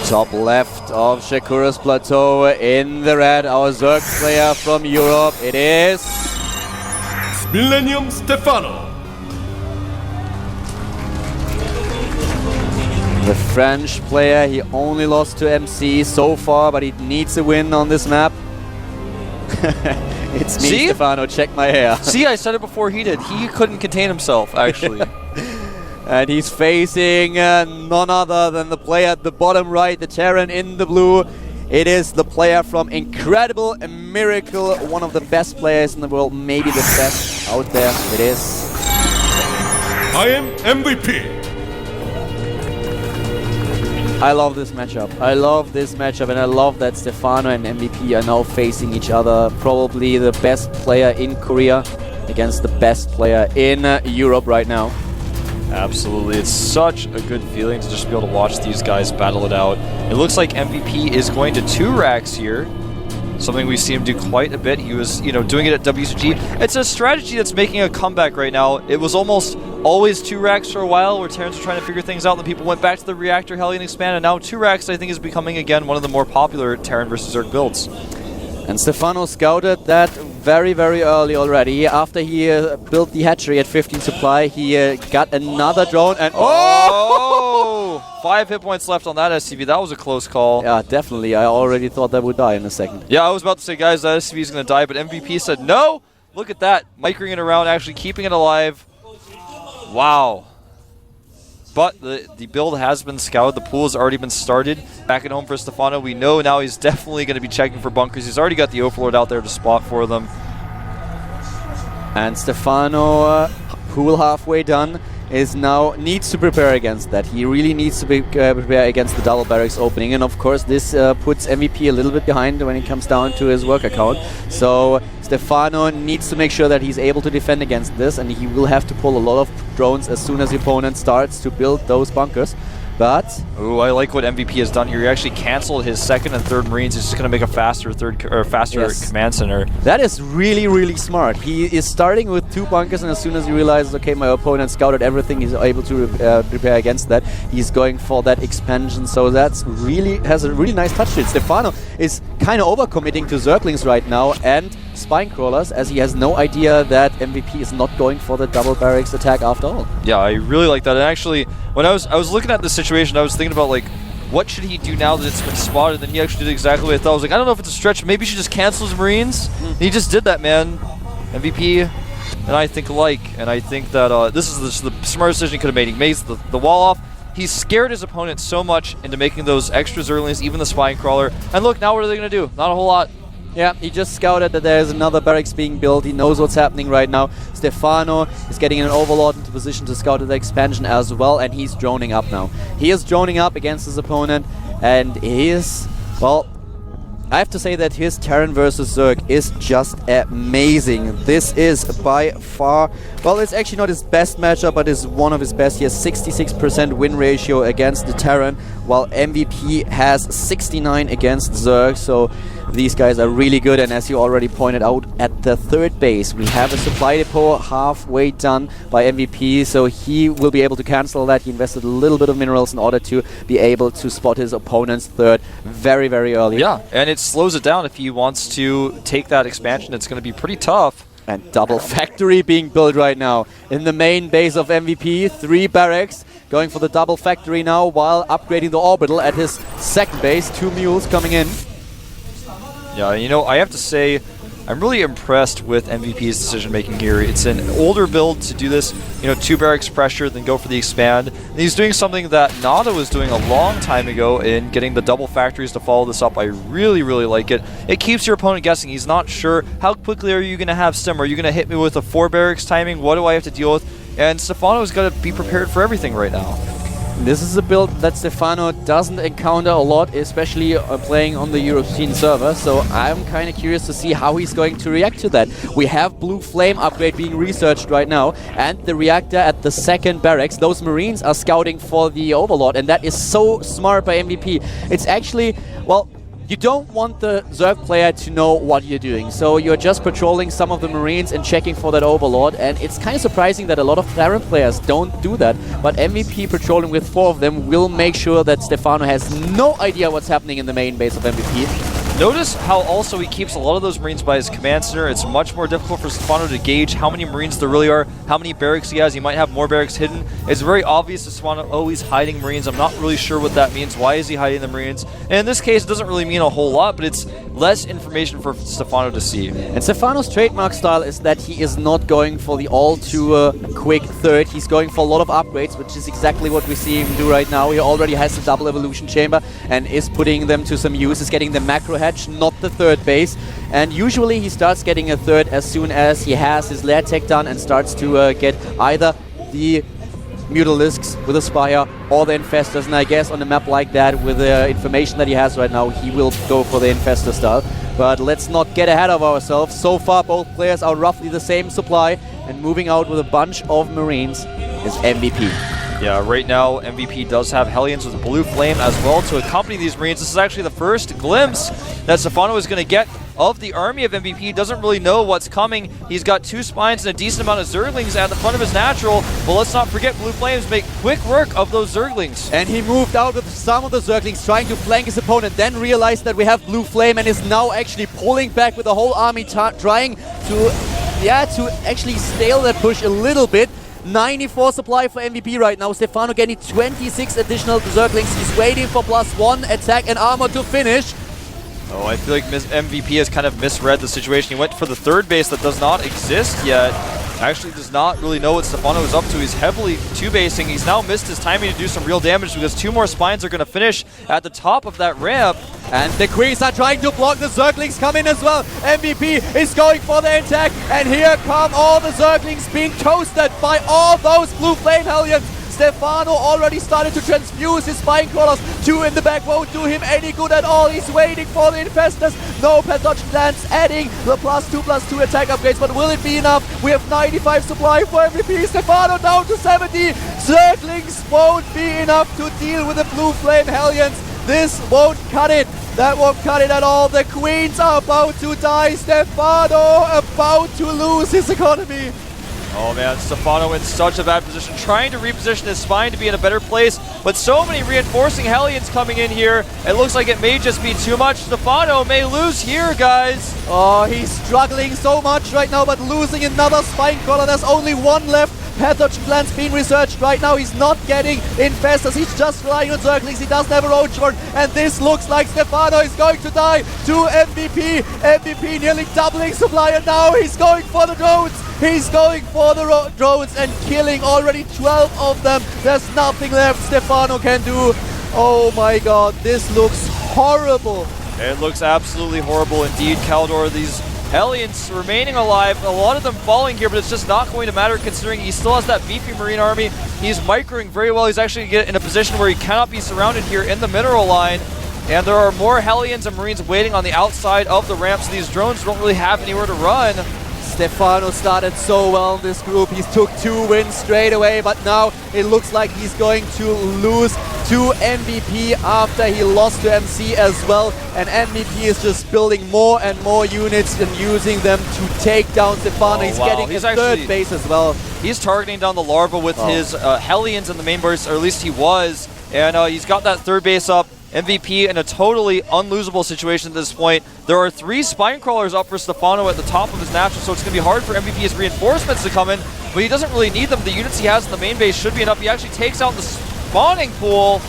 Top left of Shakura's plateau in the red, our Zerg player from Europe. It is Millennium Stephano. the French player. He only lost to MC so far, but he needs a win on this map. It's me, Stephano. Check my hair. See, I said it before he did. He couldn't contain himself, actually. And he's facing none other than the player at the bottom right, the Terran in the blue. It is the player from Incredible Miracle, one of the best players in the world, maybe the best out there. It is. I am MVP. I love this matchup. I love this matchup, and I love that Stephano and MVP are now facing each other. Probably the best player in Korea against the best player in Europe right now. Absolutely. It's such a good feeling to just be able to watch these guys battle it out. It looks like MVP is going to 2 racks here. Something we've seen him do quite a bit. He was, doing it at WCG. It's a strategy that's making a comeback right now. It was almost always 2 racks for a while where Terrans were trying to figure things out, and then people went back to the Reactor, Hellion Expand, and now 2 racks I think is becoming again one of the more popular Terran versus Zerg builds. And Stephano scouted that very, very early already. After he built the hatchery at 15 supply, he got another drone and... Oh! 5 hit points left on that SCV. That was a close call. Yeah, definitely. I already thought that would die in a second. Yeah, I was about to say, guys, that SCV is going to die, but MVP said no! Look at that. Micring it around, actually keeping it alive. Wow. But the build has been scouted. The pool has already been started. Back at home for Stephano. We know now he's definitely going to be checking for bunkers. He's already got the Overlord out there to spot for them. And Stephano, pool halfway done, needs to prepare against that. He really needs to prepare against the double barracks opening. And of course, this puts MVP a little bit behind when it comes down to his work account. So Stephano needs to make sure that he's able to defend against this, and he will have to pull a lot of drones as soon as the opponent starts to build those bunkers. But... Ooh, I like what MVP has done here. He actually canceled his 2nd and 3rd Marines. He's just going to make a faster command center. That is really, really smart. He is starting with 2 bunkers, and as soon as he realizes, okay, my opponent scouted everything, he's able to prepare against that. He's going for that expansion, so that's has a really nice touch to it. Stephano is kind of overcommitting to Zerglings right now and Spine Crawlers, as he has no idea that MVP is not going for the double barracks attack after all. Yeah, I really like that. And actually, when I was looking at the situation, I was thinking about, like, what should he do now that it's been spotted? And he actually did exactly what I thought. I was like, I don't know if it's a stretch. Maybe he should just cancel his Marines. And he just did that, man. MVP and I think alike. And I think that this is the smartest decision he could have made. He made the wall off. He scared his opponent so much into making those extra Zerglings, even the Spine Crawler. And look, now what are they going to do? Not a whole lot. Yeah, he just scouted that there's another barracks being built. He knows what's happening right now. Stephano is getting an Overlord into position to scout the expansion as well, and he's droning up now. He is droning up against his opponent, and he is, well, I have to say that his Terran versus Zerg is just amazing. This is by far, well, it's actually not his best matchup, but it's one of his best. He has 66% win ratio against the Terran, while MVP has 69 against Zerg, so these guys are really good. And as you already pointed out, at the 3rd base, we have a supply depot halfway done by MVP, so he will be able to cancel that. He invested a little bit of minerals in order to be able to spot his opponent's 3rd very, very early. Yeah, and it slows it down if he wants to take that expansion. It's going to be pretty tough. And double factory being built right now in the main base of MVP. 3 barracks going for the double factory now while upgrading the orbital at his 2nd base. 2 mules coming in. Yeah, I have to say, I'm really impressed with MVP's decision making here. It's an older build to do this, 2 barracks pressure, then go for the expand. And he's doing something that Nada was doing a long time ago in getting the double factories to follow this up. I really, really like it. It keeps your opponent guessing. He's not sure, how quickly are you going to have stim? Are you going to hit me with a 4 barracks timing? What do I have to deal with? And Stephano's got to be prepared for everything right now. This is a build that Stephano doesn't encounter a lot, especially playing on the European server, so I'm kind of curious to see how he's going to react to that. We have Blue Flame upgrade being researched right now, and the reactor at the 2nd barracks. Those Marines are scouting for the Overlord, and that is so smart by MVP. It's actually, well, you don't want the Zerg player to know what you're doing. So you're just patrolling some of the Marines and checking for that Overlord. And it's kind of surprising that a lot of Terran players don't do that. But MVP patrolling with 4 of them will make sure that Stephano has no idea what's happening in the main base of MVP. Notice how also he keeps a lot of those Marines by his command center. It's much more difficult for Stephano to gauge how many Marines there really are, how many barracks he has. He might have more barracks hidden. It's very obvious that Stephano always hiding Marines. I'm not really sure what that means. Why is he hiding the Marines? And in this case, it doesn't really mean a whole lot, but it's less information for Stephano to see. And Stephano's trademark style is that he is not going for the all-too-quick third. He's going for a lot of upgrades, which is exactly what we see him do right now. He already has the double evolution chamber and is putting them to some use. He's getting the macro hatch, not the third base. And usually he starts getting a third as soon as he has his lair tech done and starts to get either the Mutalisks with a Spire or the Infestors. And I guess on a map like that, with the information that he has right now, he will go for the Infestor style. But let's not get ahead of ourselves. So far, both players are roughly the same supply, and moving out with a bunch of Marines is MVP. Yeah, right now MVP does have Hellions with a blue flame as well to accompany these Marines. This is actually the first glimpse that Stephano is going to get of the army of MVP. He doesn't really know what's coming. He's got 2 spines and a decent amount of Zerglings at the front of his natural, but let's not forget blue flames make quick work of those Zerglings. And he moved out with some of the Zerglings trying to flank his opponent, then realized that we have blue flame and is now actually pulling back with the whole army, trying to actually stale that push a little bit. 94 supply for MVP right now. Stephano getting 26 additional Zerglings. He's waiting for +1 attack and armor to finish. Oh, I feel like MVP has kind of misread the situation. He went for the third base that does not exist yet. Actually does not really know what Stephano is up to. He's heavily 2-basing. He's now missed his timing to do some real damage because 2 more spines are going to finish at the top of that ramp. And the Queens are trying to block the Zerglings come in as well. MVP is going for the attack, and here come all the Zerglings being toasted by all those blue flame Hellions. Stephano already started to transfuse his spine crawlers. 2 in the back won't do him any good at all. He's waiting for the Infestors. No pathogen lands, adding the +2/+2 attack upgrades. But will it be enough? We have 95 supply for MVP. Stephano down to 70. Zerglings won't be enough to deal with the blue flame Hellions. This won't cut it. That won't cut it at all. The Queens are about to die. Stephano about to lose his economy. Oh man, Stephano in such a bad position, trying to reposition his spine to be in a better place, but so many reinforcing Hellions coming in here. It looks like it may just be too much. Stephano may lose here, guys. Oh, he's struggling so much right now, but losing another spine crawler. There's only 1 left. Pathogen plants being researched right now. He's not getting Infestors. He's just relying on Zerglings. He doesn't have a Roach Warren. And this looks like Stephano is going to die to MVP. MVP nearly doubling supply, and now he's going for the drones. He's going for the drones and killing already 12 of them. There's nothing left Stephano can do. Oh my god, this looks horrible. It looks absolutely horrible indeed, Kaldor. These Hellions remaining alive, a lot of them falling here, but it's just not going to matter considering he still has that beefy Marine army. He's microing very well. He's actually in a position where he cannot be surrounded here in the mineral line. And there are more Hellions and Marines waiting on the outside of the ramp, so these drones don't really have anywhere to run. Stephano started so well in this group. He took 2 wins straight away, but now it looks like he's going to lose to MVP after he lost to MC as well. And MVP is just building more and more units and using them to take down Stephano. He's getting a third base as well. He's targeting down the larva with his Hellions in the main burst, or at least he was. And he's got that third base up. MVP in a totally unlosable situation at this point. There are 3 spine crawlers up for Stephano at the top of his natural, so it's going to be hard for MVP's reinforcements to come in, but he doesn't really need them. The units he has in the main base should be enough. He actually takes out the spawning pool.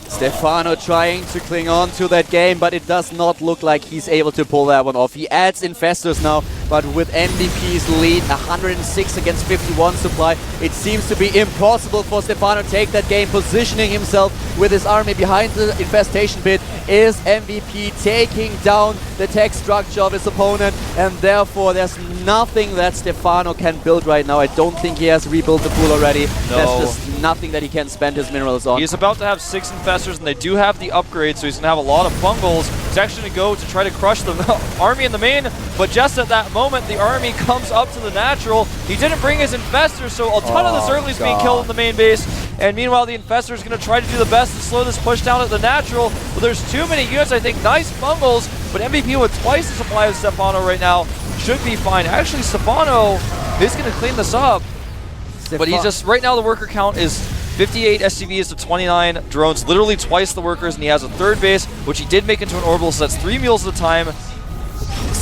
Stephano trying to cling on to that game, but it does not look like he's able to pull that one off. He adds Infestors now, but with MVP's lead, 106 against 51 supply, it seems to be impossible for Stephano to take that game, positioning himself with his army behind the infestation pit. Is MVP taking down the tech structure of his opponent, and therefore there's nothing that Stephano can build right now. I don't think he has rebuilt the pool already. No. There's just nothing that he can spend his minerals on. He's about to have 6 Infestors, and they do have the upgrade, so he's going to have a lot of fungals. He's actually going to go to try to crush the army in the main, but just at that moment, the army comes up to the natural. He didn't bring his Infestors, so a ton of the Zerglings being killed in the main base. And meanwhile, the Infestor is going to try to do the best to slow this push down at the natural. But there's too many units, I think. Nice bungles, but MVP with twice the supply of Stephano right now should be fine. Actually, Stephano is going to clean this up. But he's just, right now the worker count is 58 SCVs to 29 drones, literally twice the workers, and he has a third base, which he did make into an orbital, so that's 3 mules at a time.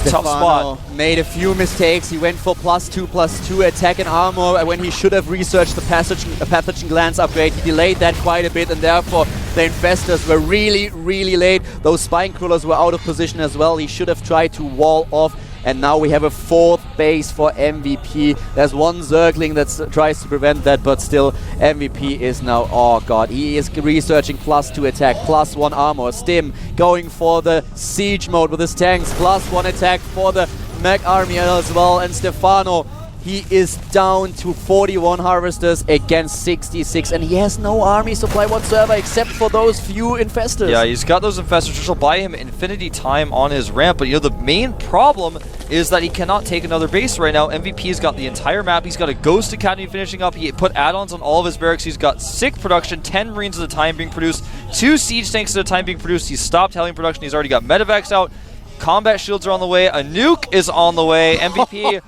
Tough spot. Made a few mistakes. He went for +2/+2 attack and armor when he should have researched the pathogen glance upgrade. He delayed that quite a bit, and therefore the Infestors were really late. Those spine crawlers were out of position as well. He should have tried to wall off. And now we have a 4th base for MVP. There's one Zergling that tries to prevent that, but still MVP is now, oh god, he is researching +2 attack, +1 armor. Stim going for the siege mode with his tanks, +1 attack for the mech army as well. And Stephano, he is down to 41 harvesters against 66, and he has no army supply whatsoever except for those few Infestors. Yeah, he's got those Infestors, which will buy him infinity time on his ramp, but you know, the main problem is that he cannot take another base right now. MVP's got the entire map. He's got a Ghost Academy finishing up. He put add-ons on all of his barracks. He's got 6 production, 10 Marines at a time being produced, 2 Siege Tanks at a time being produced. He's stopped Hellion production. He's already got Medivacs out. Combat shields are on the way. A nuke is on the way. MVP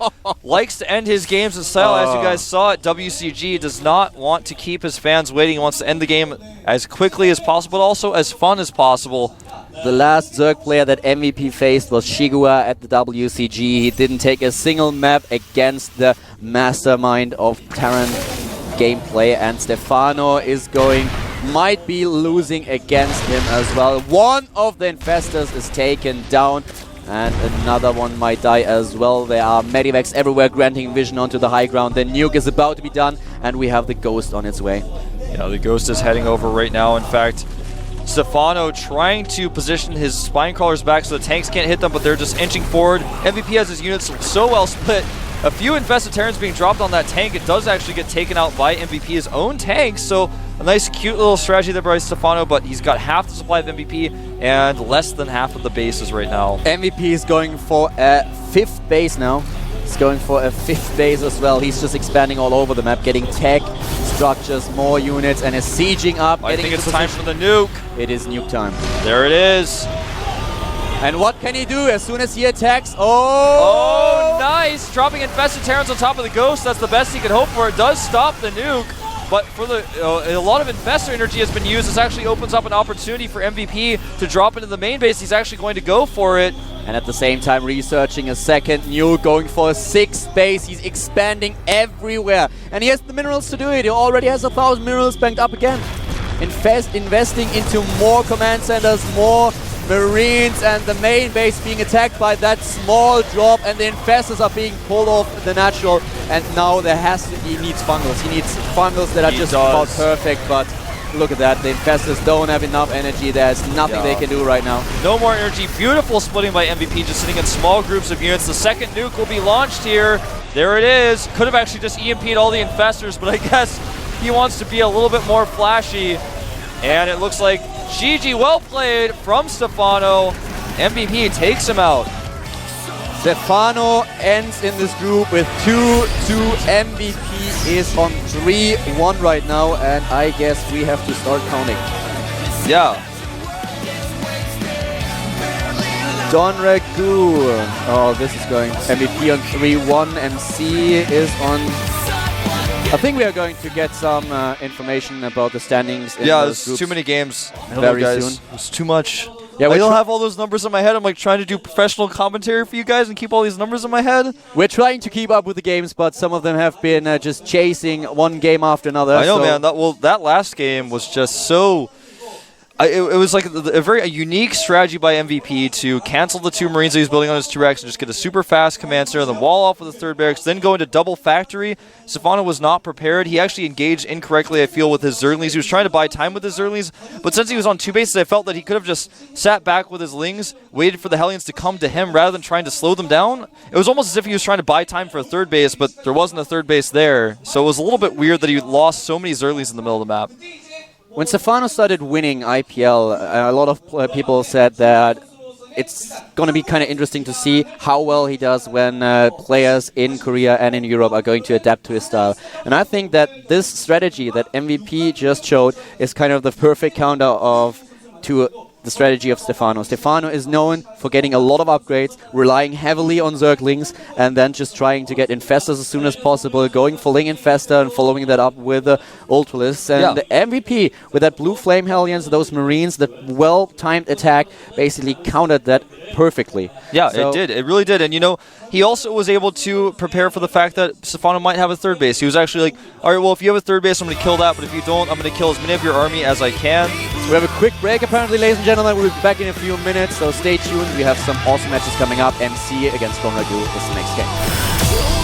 likes to end his games in style, as you guys saw at WCG. Does not want to keep his fans waiting. He wants to end the game as quickly as possible, but also as fun as possible. The last Zerg player that MVP faced was Shigua at the WCG. He didn't take a single map against the mastermind of Terran gameplay, and Stephano is might be losing against him as well. One of the Infestors is taken down, and another one might die as well. There are Medivacs everywhere granting vision onto the high ground. The nuke is about to be done, and we have the Ghost on its way. Yeah, the Ghost is heading over right now. In fact, Stephano trying to position his spine crawlers back so the tanks can't hit them, but they're just inching forward. MVP has his units so well split. A few infested Terrans being dropped on that tank. It does actually get taken out by MVP's own tanks, so a nice cute little strategy there by Stephano, but he's got half the supply of MVP and less than half of the bases right now. MVP is going for a 5th base now. He's going for a 5th base as well. He's just expanding all over the map, getting tech, structures, more units, and is sieging up. I think it's time for the nuke. It is nuke time. There it is. And what can he do as soon as he attacks? Oh, nice! Dropping infested Terrans on top of the Ghost. That's the best he could hope for. It does stop the nuke, but for the a lot of infestor energy has been used. This actually opens up an opportunity for MVP to drop into the main base. He's actually going to go for it. And at the same time researching a second nuke, going for a 6th base. He's expanding everywhere. And he has the minerals to do it. He already has 1,000 minerals banked up again. Investing into more command centers, more Marines, and the main base being attacked by that small drop, and the Infestors are being pulled off the natural, and now he needs fungals. He needs fungals that are just about perfect, but look at that. The Infestors don't have enough energy. There's nothing they can do right now. No more energy. Beautiful splitting by MVP, just sitting in small groups of units. The second nuke will be launched here. There it is. Could have actually just EMP'd all the Infestors, but I guess he wants to be a little bit more flashy. And it looks like GG, well played from Stephano. MVP takes him out. Stephano ends in this group with 2-2. MVP is on 3-1 right now, and I guess we have to start counting. Yeah. Don Ragu. Oh, this is going MVP on 3-1. MC is on... I think we are going to get some information about the standings in those groups. Too many games. Very soon. It's too much. Yeah, I don't have all those numbers in my head. I'm like trying to do professional commentary for you guys and keep all these numbers in my head. We're trying to keep up with the games, but some of them have been just chasing one game after another. I know, man. That last game was just so... It was like a very unique strategy by MVP to cancel the 2 Marines that he's building on his 2X and just get a super fast command center, then wall off with a 3rd barracks, then go into double factory. Stephano was not prepared. He actually engaged incorrectly, I feel, with his Zerglings. He was trying to buy time with his Zerglings, but since he was on 2 bases, I felt that he could have just sat back with his Lings, waited for the Hellions to come to him rather than trying to slow them down. It was almost as if he was trying to buy time for a 3rd base, but there wasn't a 3rd base there. So it was a little bit weird that he lost so many Zerglings in the middle of the map. When Stephano started winning IPL, a lot of people said that it's going to be kind of interesting to see how well he does when players in Korea and in Europe are going to adapt to his style. And I think that this strategy that MVP just showed is kind of the perfect counter to the strategy of Stephano. Stephano is known for getting a lot of upgrades, relying heavily on Zerglings, and then just trying to get Infestors as soon as possible, going for Ling Infestor and following that up with the Ultralists. And the MVP, with that blue Flame Hellions, those Marines, that well-timed attack, basically countered that perfectly. Yeah, so it did. It really did. And, you know, he also was able to prepare for the fact that Stephano might have a third base. He was actually like, all right, well, if you have a third base, I'm going to kill that, but if you don't, I'm going to kill as many of your army as I can. So we have a quick break, apparently, ladies and gentlemen. We'll be back in a few minutes, so stay tuned. We have some awesome matches coming up. MC against Gonragu is the next game.